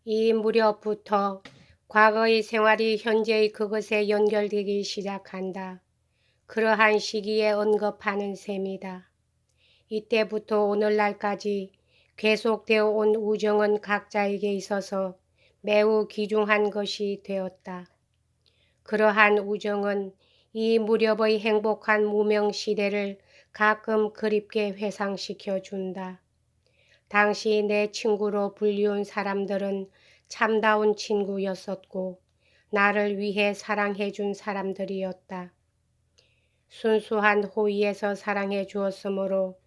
이 무렵부터 과거의 생활이 현재의 그것에 연결되기 시작한다. 그러한 시기에 언급하는 셈이다. 이때부터 오늘날까지 계속되어 온 우정은 각자에게 있어서 매우 귀중한 것이 되었다. 그러한 우정은 이 무렵의 행복한 무명 시대를 가끔 그립게 회상시켜 준다. 당시 내 친구로 불리운 사람들은 참다운 친구였었고 나를 위해 사랑해 준 사람들이었다. 순수한 호의에서 사랑해 주었으므로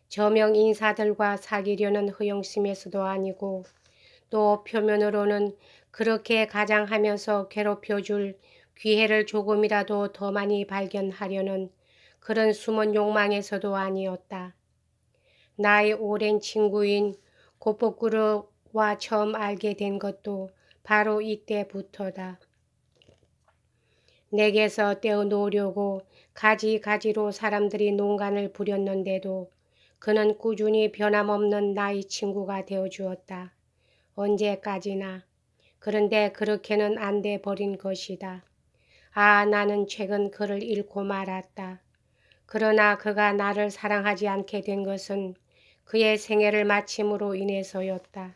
저명 인사들과 사귀려는 허영심에서도 아니고 또 표면으로는 그렇게 가장하면서 괴롭혀줄 기회를 조금이라도 더 많이 발견하려는 그런 숨은 욕망에서도 아니었다. 나의 오랜 친구인 고폭구르와 처음 알게 된 것도 바로 이때부터다. 내게서 떼어놓으려고 가지가지로 사람들이 농간을 부렸는데도 그는 꾸준히 변함없는 나의 친구가 되어주었다. 언제까지나. 그런데 그렇게는 안 돼 버린 것이다. 나는 최근 그를 잃고 말았다. 그러나 그가 나를 사랑하지 않게 된 것은 그의 생애를 마침으로 인해서였다.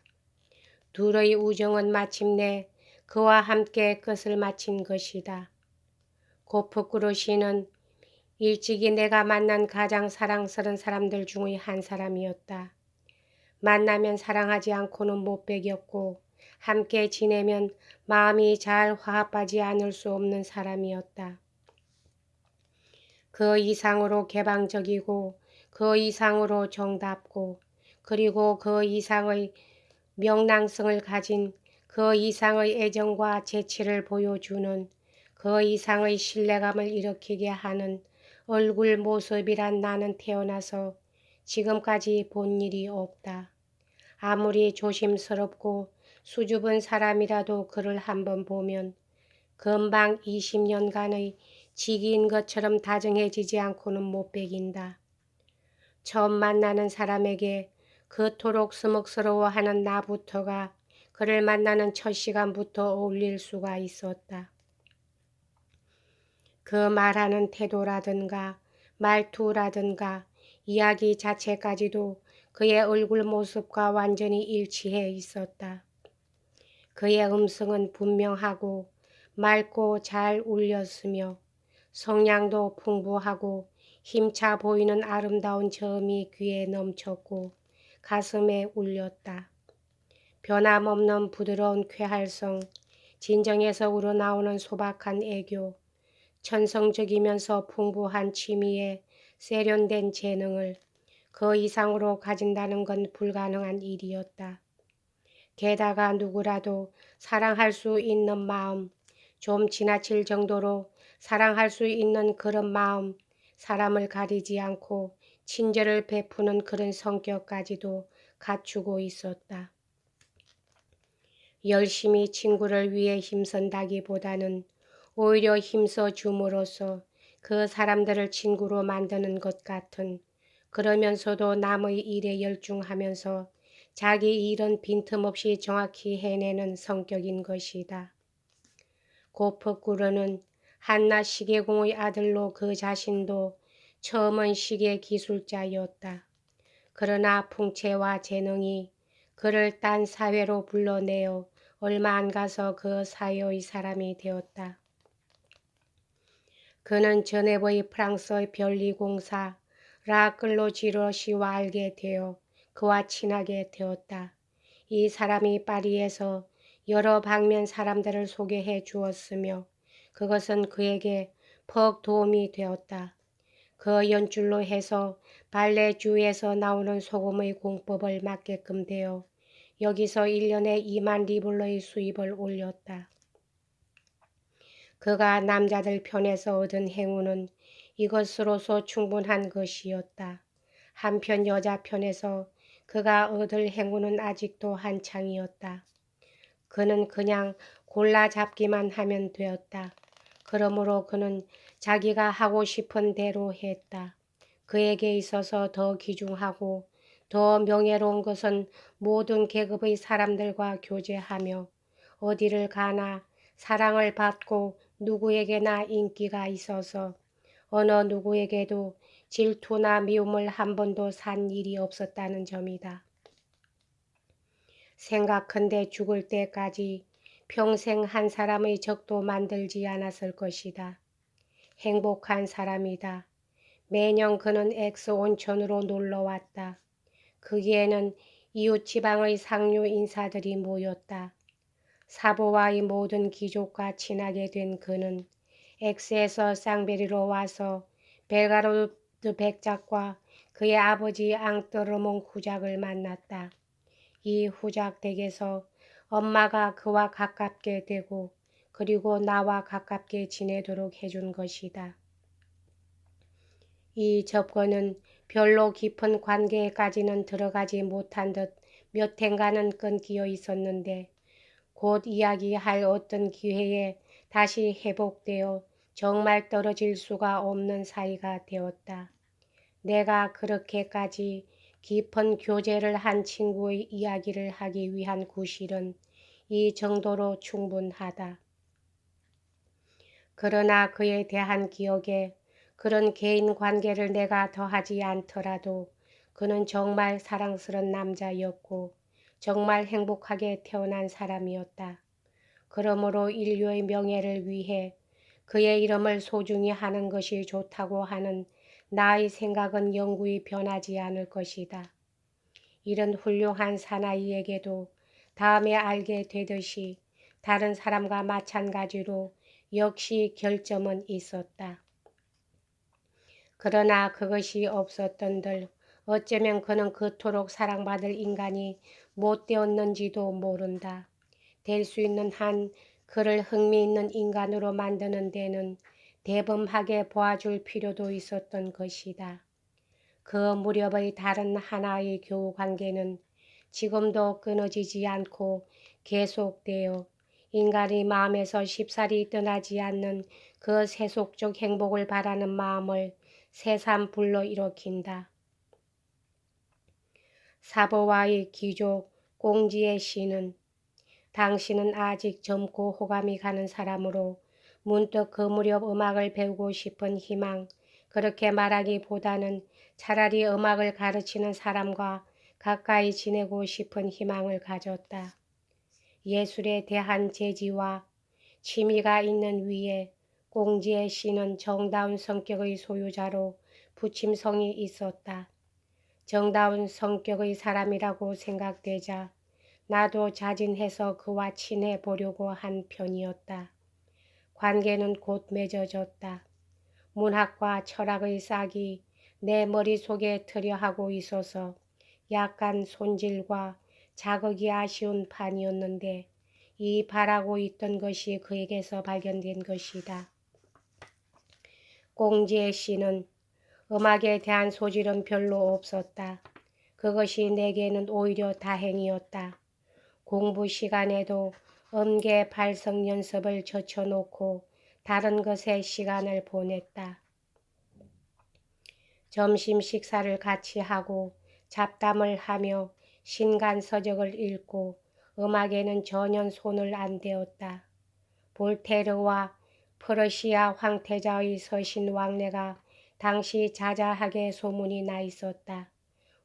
둘의 우정은 마침내 그와 함께 끝을 마친 것이다. 고프꾸르 씨는 일찍이 내가 만난 가장 사랑스러운 사람들 중의 한 사람이었다. 만나면 사랑하지 않고는 못 배겼고 함께 지내면 마음이 잘 화합하지 않을 수 없는 사람이었다. 그 이상으로 개방적이고 그 이상으로 정답고 그리고 그 이상의 명랑성을 가진 그 이상의 애정과 재치를 보여주는 그 이상의 신뢰감을 일으키게 하는 얼굴 모습이란 나는 태어나서 지금까지 본 일이 없다. 아무리 조심스럽고 수줍은 사람이라도 그를 한번 보면 금방 20년간의 직인 것처럼 다정해지지 않고는 못 배긴다. 처음 만나는 사람에게 그토록 스먹스러워하는 나부터가 그를 만나는 첫 시간부터 어울릴 수가 있었다. 그 말하는 태도라든가 말투라든가 이야기 자체까지도 그의 얼굴 모습과 완전히 일치해 있었다. 그의 음성은 분명하고 맑고 잘 울렸으며 성량도 풍부하고 힘차 보이는 아름다운 저음이 귀에 넘쳤고 가슴에 울렸다. 변함없는 부드러운 쾌활성, 진정에서 우러나오는 소박한 애교, 천성적이면서 풍부한 취미에 세련된 재능을 그 이상으로 가진다는 건 불가능한 일이었다. 게다가 누구라도 사랑할 수 있는 마음, 좀 지나칠 정도로 사랑할 수 있는 그런 마음, 사람을 가리지 않고 친절을 베푸는 그런 성격까지도 갖추고 있었다. 열심히 친구를 위해 힘쓴다기보다는 오히려 힘써 줌으로써 그 사람들을 친구로 만드는 것 같은, 그러면서도 남의 일에 열중하면서 자기 일은 빈틈없이 정확히 해내는 성격인 것이다. 고프꾸르는 한낱 시계공의 아들로 그 자신도 처음은 시계 기술자였다. 그러나 풍채와 재능이 그를 딴 사회로 불러내어 얼마 안 가서 그 사회의 사람이 되었다. 그는 전해의 프랑스의 변리공사 라클로지러시와 알게 되어 그와 친하게 되었다. 이 사람이 파리에서 여러 방면 사람들을 소개해 주었으며 그것은 그에게 퍽 도움이 되었다. 그 연줄로 해서 발레주에서 나오는 소금의 공법을 맡게끔 되어 여기서 1년에 2만 리블러의 수입을 올렸다. 그가 남자들 편에서 얻은 행운은 이것으로서 충분한 것이었다. 한편 여자 편에서 그가 얻을 행운은 아직도 한창이었다. 그는 그냥 골라 잡기만 하면 되었다. 그러므로 그는 자기가 하고 싶은 대로 했다. 그에게 있어서 더 귀중하고 더 명예로운 것은 모든 계급의 사람들과 교제하며 어디를 가나 사랑을 받고 누구에게나 인기가 있어서 어느 누구에게도 질투나 미움을 한 번도 산 일이 없었다는 점이다. 생각컨대 죽을 때까지 평생 한 사람의 적도 만들지 않았을 것이다. 행복한 사람이다. 매년 그는 엑스 온천으로 놀러왔다. 거기에는 이웃 지방의 상류 인사들이 모였다. 사보와의 모든 귀족과 친하게 된 그는 엑스에서 쌍베리로 와서 벨가로드 백작과 그의 아버지 앙뜨르몽 후작을 만났다. 이 후작 댁에서 엄마가 그와 가깝게 되고 그리고 나와 가깝게 지내도록 해준 것이다. 이 접근은 별로 깊은 관계까지는 들어가지 못한 듯 몇 해간은 끊기어 있었는데 곧 이야기할 어떤 기회에 다시 회복되어 정말 떨어질 수가 없는 사이가 되었다. 내가 그렇게까지 깊은 교제를 한 친구의 이야기를 하기 위한 구실은 이 정도로 충분하다. 그러나 그에 대한 기억에 그런 개인 관계를 내가 더하지 않더라도 그는 정말 사랑스런 남자였고 정말 행복하게 태어난 사람이었다. 그러므로 인류의 명예를 위해 그의 이름을 소중히 하는 것이 좋다고 하는 나의 생각은 영구히 변하지 않을 것이다. 이런 훌륭한 사나이에게도 다음에 알게 되듯이 다른 사람과 마찬가지로 역시 결점은 있었다. 그러나 그것이 없었던들 어쩌면 그는 그토록 사랑받을 인간이 못 되었는지도 모른다. 될 수 있는 한 그를 흥미있는 인간으로 만드는 데는 대범하게 보아줄 필요도 있었던 것이다. 그 무렵의 다른 하나의 교우관계는 지금도 끊어지지 않고 계속되어 인간의 마음에서 쉽사리 떠나지 않는 그 세속적 행복을 바라는 마음을 새삼 불러일으킨다. 사보와의 귀족 공지의 시는 당신은 아직 젊고 호감이 가는 사람으로 문득 그 무렵 음악을 배우고 싶은 희망, 그렇게 말하기보다는 차라리 음악을 가르치는 사람과 가까이 지내고 싶은 희망을 가졌다. 예술에 대한 재지와 취미가 있는 위에 공지의 시는 정다운 성격의 소유자로 부침성이 있었다. 정다운 성격의 사람이라고 생각되자 나도 자진해서 그와 친해 보려고 한 편이었다. 관계는 곧 맺어졌다. 문학과 철학의 싹이 내 머릿속에 들여하고 있어서 약간 손질과 자극이 아쉬운 판이었는데 이 바라고 있던 것이 그에게서 발견된 것이다. 공지의 씨는 음악에 대한 소질은 별로 없었다. 그것이 내게는 오히려 다행이었다. 공부 시간에도 음계 발성 연습을 젖혀놓고 다른 것에 시간을 보냈다. 점심 식사를 같이 하고 잡담을 하며 신간서적을 읽고 음악에는 전혀 손을 안 대었다. 볼테르와 프러시아 황태자의 서신 왕래가 당시 자자하게 소문이 나 있었다.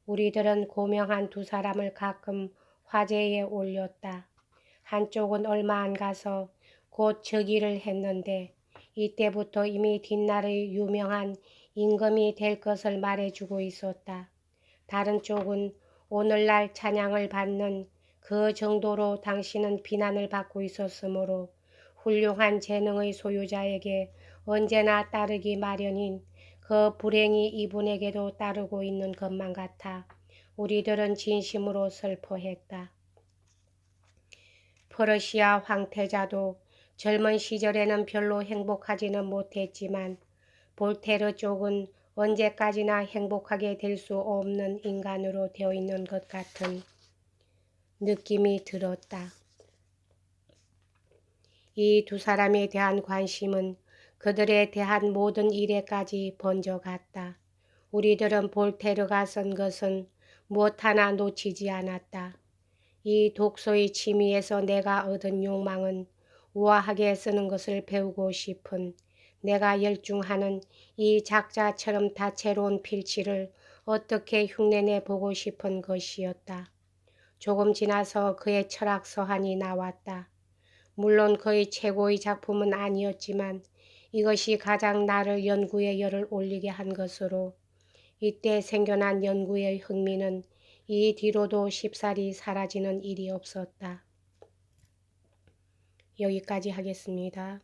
우리들은 고명한 두 사람을 가끔 화제에 올렸다. 한쪽은 얼마 안 가서 곧 즉위를 했는데 이때부터 이미 뒷날의 유명한 임금이 될 것을 말해주고 있었다. 다른 쪽은 오늘날 찬양을 받는 그 정도로 당신은 비난을 받고 있었으므로 훌륭한 재능의 소유자에게 언제나 따르기 마련인 그 불행이 이분에게도 따르고 있는 것만 같아 우리들은 진심으로 슬퍼했다. 퍼르시아 황태자도 젊은 시절에는 별로 행복하지는 못했지만 볼테르 쪽은 언제까지나 행복하게 될 수 없는 인간으로 되어 있는 것 같은 느낌이 들었다. 이 두 사람에 대한 관심은 그들에 대한 모든 일에까지 번져갔다. 우리들은 볼테르가 쓴 것은 무엇 하나 놓치지 않았다. 이 독서의 취미에서 내가 얻은 욕망은 우아하게 쓰는 것을 배우고 싶은 내가 열중하는 이 작자처럼 다채로운 필치를 어떻게 흉내내 보고 싶은 것이었다. 조금 지나서 그의 철학 서한이 나왔다. 물론 그의 최고의 작품은 아니었지만 이것이 가장 나를 연구의 열을 올리게 한 것으로 이때 생겨난 연구의 흥미는 이 뒤로도 쉽사리 사라지는 일이 없었다. 여기까지 하겠습니다.